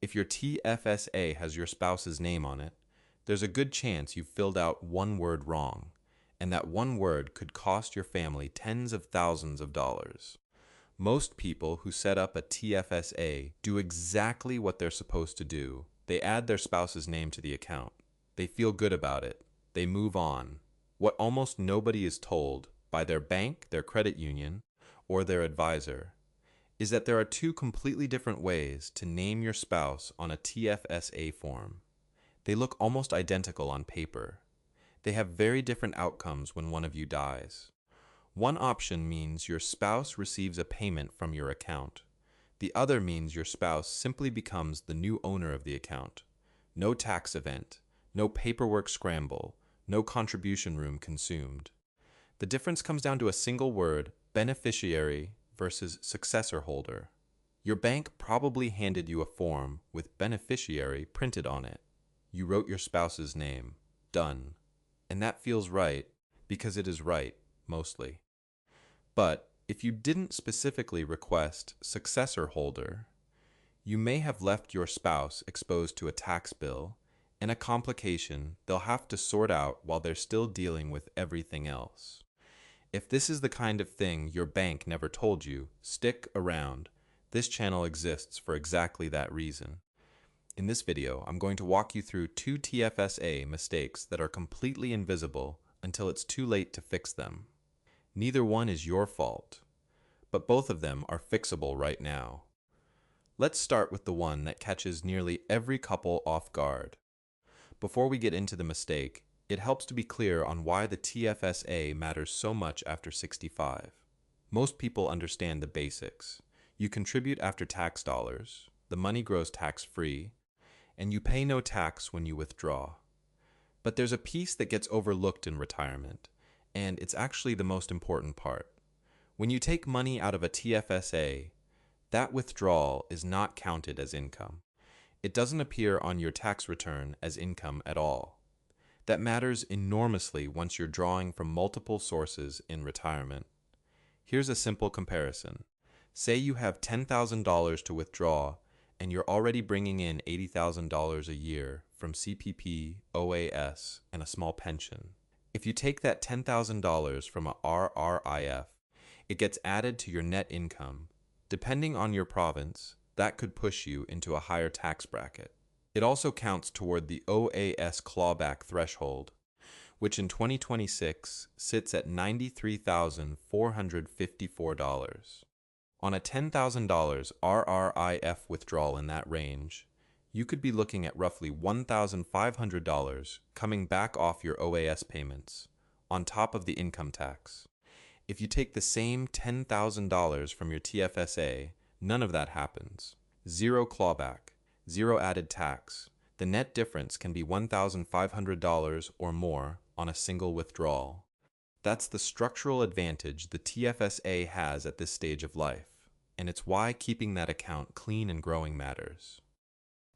If your TFSA has your spouse's name on it, there's a good chance you've filled out one word wrong, and that one word could cost your family tens of thousands of dollars. Most people who set up a TFSA do exactly what they're supposed to do. They add their spouse's name to the account. They feel good about it. They move on. What almost nobody is told by their bank, their credit union, or their advisor is that there are two completely different ways to name your spouse on a TFSA form. They look almost identical on paper. They have very different outcomes when one of you dies. One option means your spouse receives a payment from your account. The other means your spouse simply becomes the new owner of the account. No tax event, no paperwork scramble, no contribution room consumed. The difference comes down to a single word: beneficiary versus successor holder. Your bank probably handed you a form with beneficiary printed on it. You wrote your spouse's name. Done. And that feels right because it is right, mostly. But if you didn't specifically request successor holder, you may have left your spouse exposed to a tax bill and a complication they'll have to sort out while they're still dealing with everything else. If this is the kind of thing your bank never told you, stick around. This channel exists for exactly that reason. In this video, I'm going to walk you through 2 TFSA mistakes that are completely invisible until it's too late to fix them. Neither one is your fault, but both of them are fixable right now. Let's start with the one that catches nearly every couple off guard. Before we get into the mistake, it helps to be clear on why the TFSA matters so much after 65. Most people understand the basics. You contribute after tax dollars, the money grows tax-free, and you pay no tax when you withdraw. But there's a piece that gets overlooked in retirement, and it's actually the most important part. When you take money out of a TFSA, that withdrawal is not counted as income. It doesn't appear on your tax return as income at all. That matters enormously once you're drawing from multiple sources in retirement. Here's a simple comparison. Say you have $10,000 to withdraw and you're already bringing in $80,000 a year from CPP, OAS, and a small pension. If you take that $10,000 from a rrif, it gets added to your net income. Depending on your province, that could push you into a higher tax bracket. It also counts toward the OAS clawback threshold, which in 2026 sits at $93,454. On a $10,000 rrif withdrawal in that range, you could be looking at roughly $1,500 coming back off your OAS payments, on top of the income tax. If you take the same $10,000 from your TFSA, none of that happens. Zero clawback, zero added tax. The net difference can be $1,500 or more on a single withdrawal. That's the structural advantage the TFSA has at this stage of life, and it's why keeping that account clean and growing matters.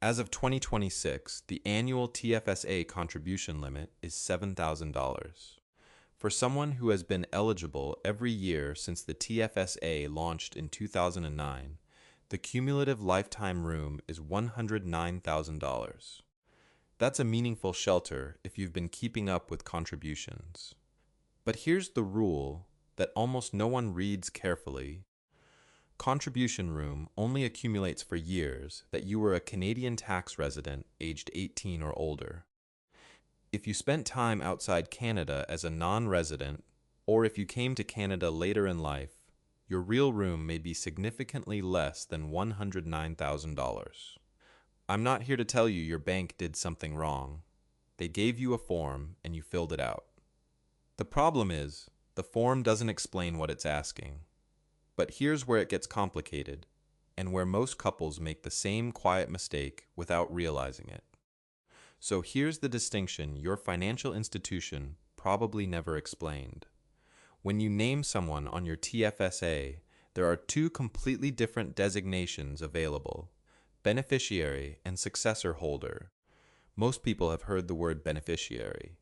As of 2026, the annual TFSA contribution limit is $7,000. For someone who has been eligible every year since the TFSA launched in 2009, the cumulative lifetime room is $109,000. That's a meaningful shelter if you've been keeping up with contributions. But here's the rule that almost no one reads carefully. Contribution room only accumulates for years that you were a Canadian tax resident aged 18 or older. If you spent time outside Canada as a non-resident, or if you came to Canada later in life, your real room may be significantly less than $109,000. I'm not here to tell you your bank did something wrong. They gave you a form and you filled it out. The problem is, the form doesn't explain what it's asking. But here's where it gets complicated, and where most couples make the same quiet mistake without realizing it. So here's the distinction your financial institution probably never explained. When you name someone on your TFSA, there are 2 completely different designations available: beneficiary and successor holder. Most people have heard the word beneficiary.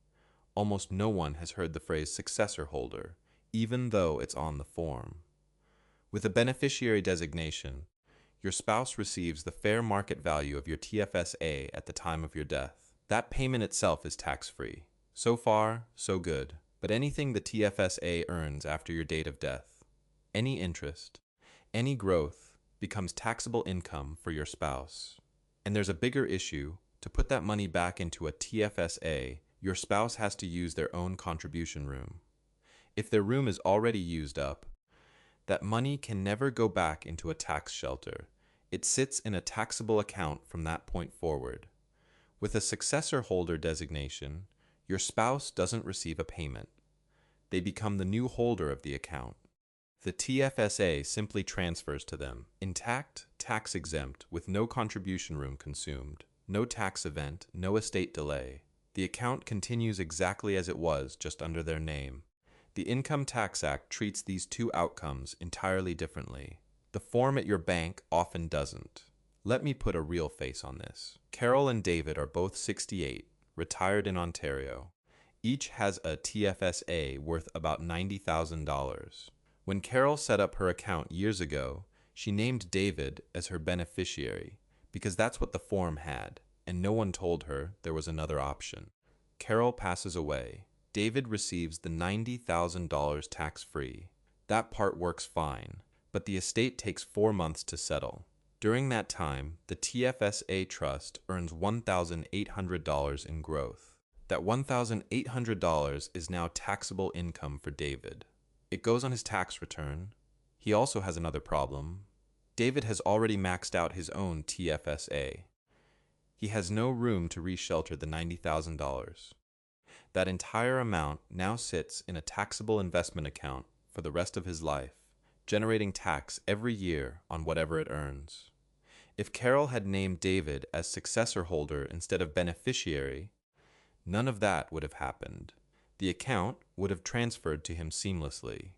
Almost no one has heard the phrase successor holder, even though it's on the form. With a beneficiary designation, Your spouse receives the fair market value of your TFSA at the time of your death. That payment itself is tax-free. So far, so good. But anything the TFSA earns after your date of death, any interest, any growth, becomes taxable income for your spouse. And there's a bigger issue. To put that money back into a TFSA, your spouse has to use their own contribution room. If their room is already used up, that money can never go back into a tax shelter. It sits in a taxable account from that point forward. With a successor holder designation, your spouse doesn't receive a payment. They become the new holder of the account. The TFSA simply transfers to them, intact, tax-exempt, with no contribution room consumed, no tax event, no estate delay. The account continues exactly as it was, just under their name. The Income Tax Act treats these two outcomes entirely differently. The form at your bank often doesn't. Let me put a real face on this. Carol and David are both 68, retired in Ontario. Each has a TFSA worth about $90,000. When Carol set up her account years ago, she named David as her beneficiary because that's what the form had, and no one told her there was another option. Carol passes away. David receives the $90,000 tax-free. That part works fine, but the estate takes 4 months to settle. During that time, the TFSA trust earns $1,800 in growth. That $1,800 is now taxable income for David. It goes on his tax return. He also has another problem. David has already maxed out his own TFSA. He has no room to reshelter the $90,000. That entire amount now sits in a taxable investment account for the rest of his life, generating tax every year on whatever it earns. If Carol had named David as successor holder instead of beneficiary, none of that would have happened. The account would have transferred to him seamlessly.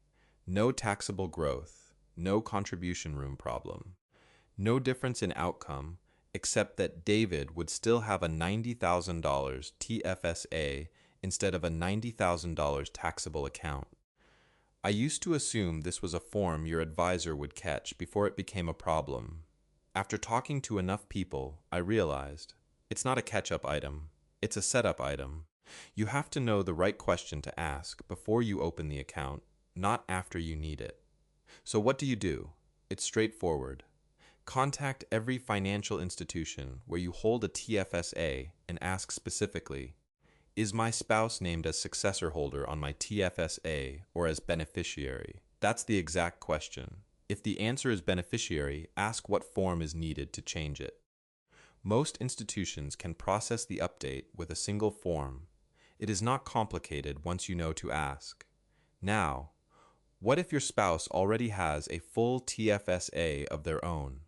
No taxable growth, no contribution room problem, no difference in outcome, except that David would still have a $90,000 TFSA instead of a $90,000 taxable account. I used to assume this was a form your advisor would catch before it became a problem. After talking to enough people, I realized it's not a catch-up item, it's a setup item. You have to know the right question to ask before you open the account, not after you need it. So what do? It's straightforward. Contact every financial institution where you hold a TFSA and ask specifically, is my spouse named as successor holder on my TFSA or as beneficiary? That's the exact question. If the answer is beneficiary, ask what form is needed to change it. Most institutions can process the update with a single form. It is not complicated once you know to ask. Now, what if your spouse already has a full TFSA of their own?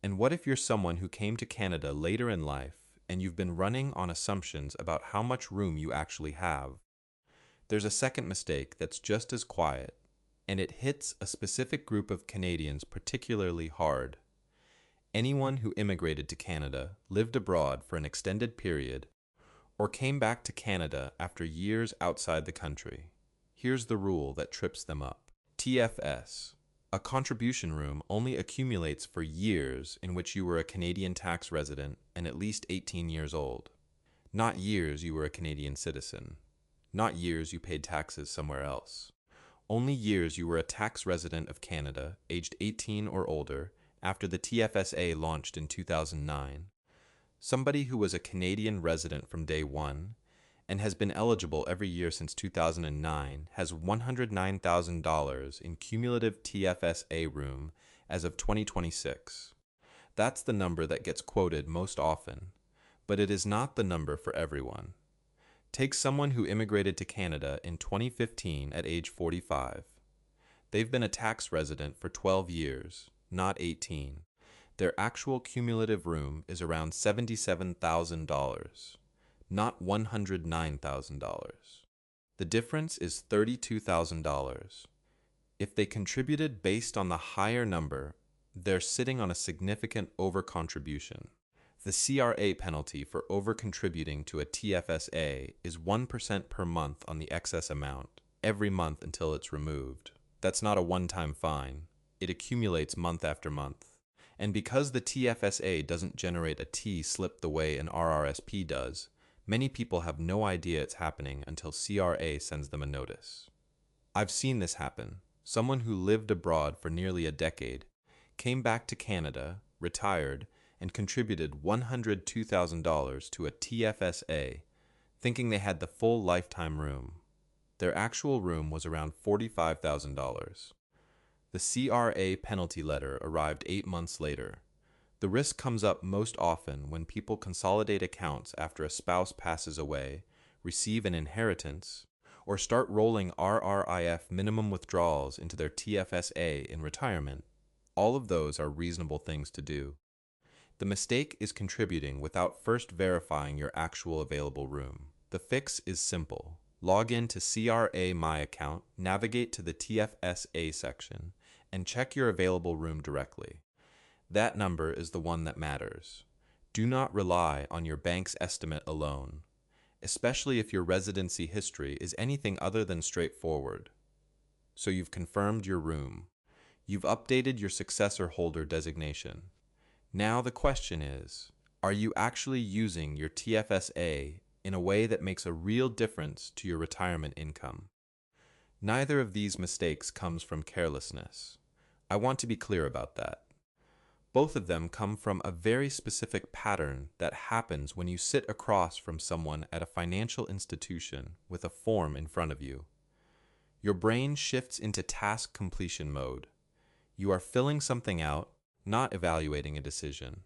And what if you're someone who came to Canada later in life and you've been running on assumptions about how much room you actually have? There's a second mistake that's just as quiet, and it hits a specific group of Canadians particularly hard. Anyone who immigrated to Canada, lived abroad for an extended period, or came back to Canada after years outside the country. Here's the rule that trips them up. TFS. A contribution room only accumulates for years in which you were a Canadian tax resident and at least 18 years old. Not years you were a Canadian citizen. Not years you paid taxes somewhere else. Only years you were a tax resident of Canada, aged 18 or older, after the TFSA launched in 2009. Somebody who was a Canadian resident from day one and has been eligible every year since 2009 has $109,000 in cumulative TFSA room as of 2026. That's the number that gets quoted most often, but it is not the number for everyone. Take someone who immigrated to Canada in 2015 at age 45. They've been a tax resident for 12 years, not 18. Their actual cumulative room is around $77,000, not $109,000. The difference is $32,000. If they contributed based on the higher number, they're sitting on a significant overcontribution. The CRA penalty for overcontributing to a TFSA is 1% per month on the excess amount, every month until it's removed. That's not a one-time fine. It accumulates month after month. And because the TFSA doesn't generate a T slip the way an RRSP does, many people have no idea it's happening until CRA sends them a notice. I've seen this happen. Someone who lived abroad for nearly a decade came back to Canada, retired, and contributed $102,000 to a TFSA, thinking they had the full lifetime room. Their actual room was around $45,000. The CRA penalty letter arrived 8 months later. The risk comes up most often when people consolidate accounts after a spouse passes away, receive an inheritance, or start rolling rrif minimum withdrawals into their TFSA in retirement. All of those are reasonable things to do. The mistake is contributing without first verifying your actual available room. The fix is simple. Log in to CRA My Account, navigate to the TFSA section, and check your available room directly. That number is the one that matters. Do not rely on your bank's estimate alone, especially if your residency history is anything other than straightforward. So you've confirmed your room. You've updated your successor holder designation. Now the question is, are you actually using your TFSA in a way that makes a real difference to your retirement income? Neither of these mistakes comes from carelessness. I want to be clear about that. Both of them come from a very specific pattern that happens when you sit across from someone at a financial institution with a form in front of you. Your brain shifts into task completion mode. You are filling something out, not evaluating a decision.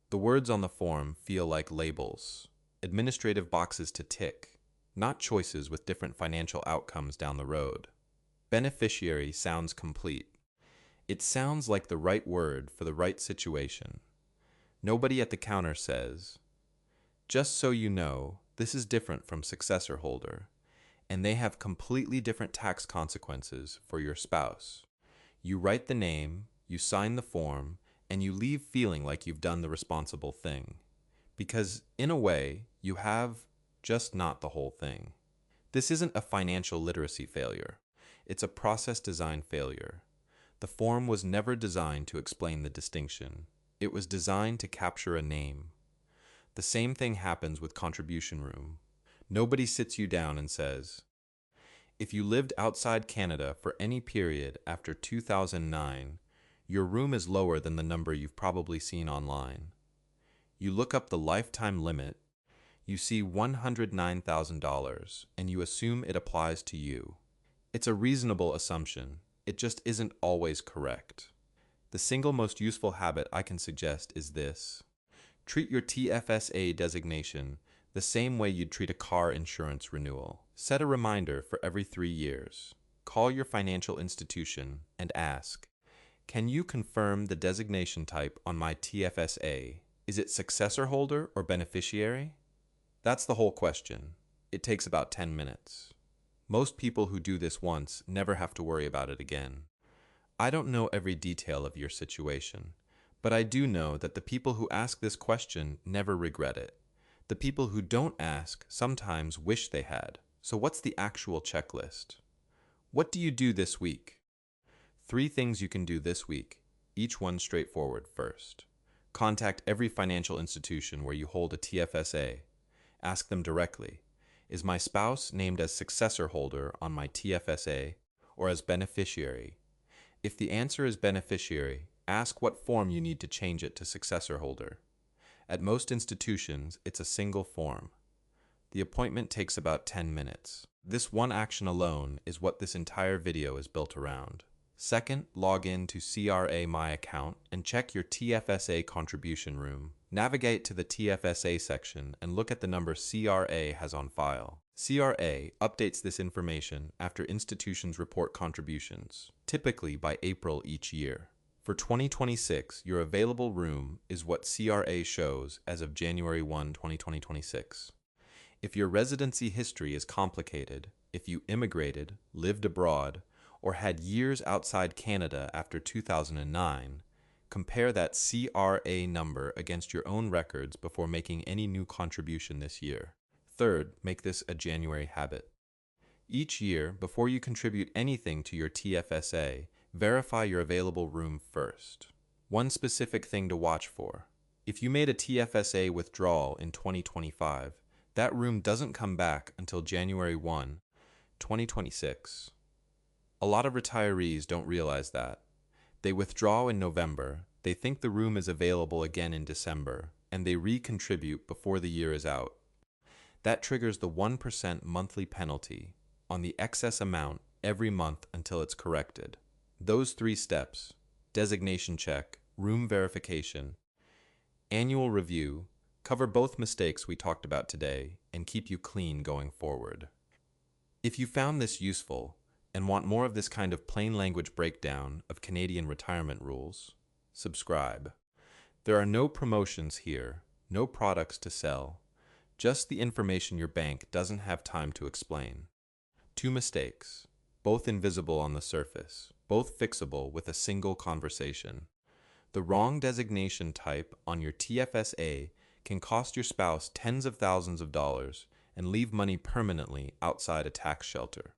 The words on the form feel like labels, administrative boxes to tick, not choices with different financial outcomes down the road. Beneficiary sounds complete. It sounds like the right word for the right situation. Nobody at the counter says, "Just so you know, this is different from successor holder, and they have completely different tax consequences for your spouse." You write the name, you sign the form, and you leave feeling like you've done the responsible thing. Because, in a way, you have, just not the whole thing. This isn't a financial literacy failure. It's a process design failure. The form was never designed to explain the distinction. It was designed to capture a name. The same thing happens with contribution room. Nobody sits you down and says, "If you lived outside Canada for any period after 2009, your room is lower than the number you've probably seen online." You look up the lifetime limit, you see $109,000, and you assume it applies to you. It's a reasonable assumption. It just isn't always correct. The single most useful habit I can suggest is this. Treat your TFSA designation the same way you'd treat a car insurance renewal. Set a reminder for every 3 years. Call your financial institution and ask, "Can you confirm the designation type on my TFSA? Is it successor holder or beneficiary?" That's the whole question. It takes about 10 minutes. Most people who do this once never have to worry about it again. I don't know every detail of your situation, but I do know that the people who ask this question never regret it. The people who don't ask sometimes wish they had. So what's the actual checklist? What do you do this week? 3 things you can do this week, each one straightforward. First, contact every financial institution where you hold a TFSA. Ask them directly, "Is my spouse named as successor holder on my TFSA or as beneficiary?" If the answer is beneficiary, ask what form you need to change it to successor holder. At most institutions, it's a single form. The appointment takes about 10 minutes. This one action alone is what this entire video is built around. Second, log in to CRA My Account and check your TFSA contribution room. Navigate to the TFSA section and look at the number CRA has on file. CRA updates this information after institutions report contributions, typically by April each year. For 2026, your available room is what CRA shows as of January 1, 2026. If your residency history is complicated, if you immigrated, lived abroad, or had years outside Canada after 2009, compare that CRA number against your own records before making any new contribution this year. Third, make this a January habit. Each year, before you contribute anything to your TFSA, verify your available room first. One specific thing to watch for. If you made a TFSA withdrawal in 2025, that room doesn't come back until January 1, 2026. A lot of retirees don't realize that. They withdraw in November, they think the room is available again in December, and they recontribute before the year is out. That triggers the 1% monthly penalty on the excess amount every month until it's corrected. Those 3 steps, designation check, room verification, annual review, cover both mistakes we talked about today and keep you clean going forward. If you found this useful and want more of this kind of plain language breakdown of Canadian retirement rules, subscribe. There are no promotions here, no products to sell, just the information your bank doesn't have time to explain. 2 mistakes, both invisible on the surface, both fixable with a single conversation. The wrong designation type on your TFSA can cost your spouse tens of thousands of dollars and leave money permanently outside a tax shelter.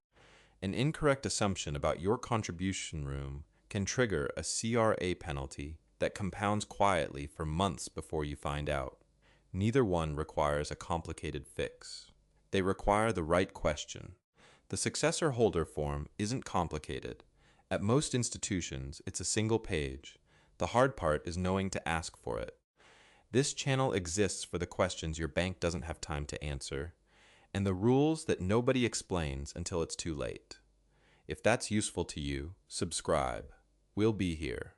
An incorrect assumption about your contribution room can trigger a CRA penalty that compounds quietly for months before you find out. Neither one requires a complicated fix. They require the right question. The successor holder form isn't complicated. At most institutions, it's a single page. The hard part is knowing to ask for it. This channel exists for the questions your bank doesn't have time to answer, and the rules that nobody explains until it's too late. If that's useful to you, subscribe. We'll be here.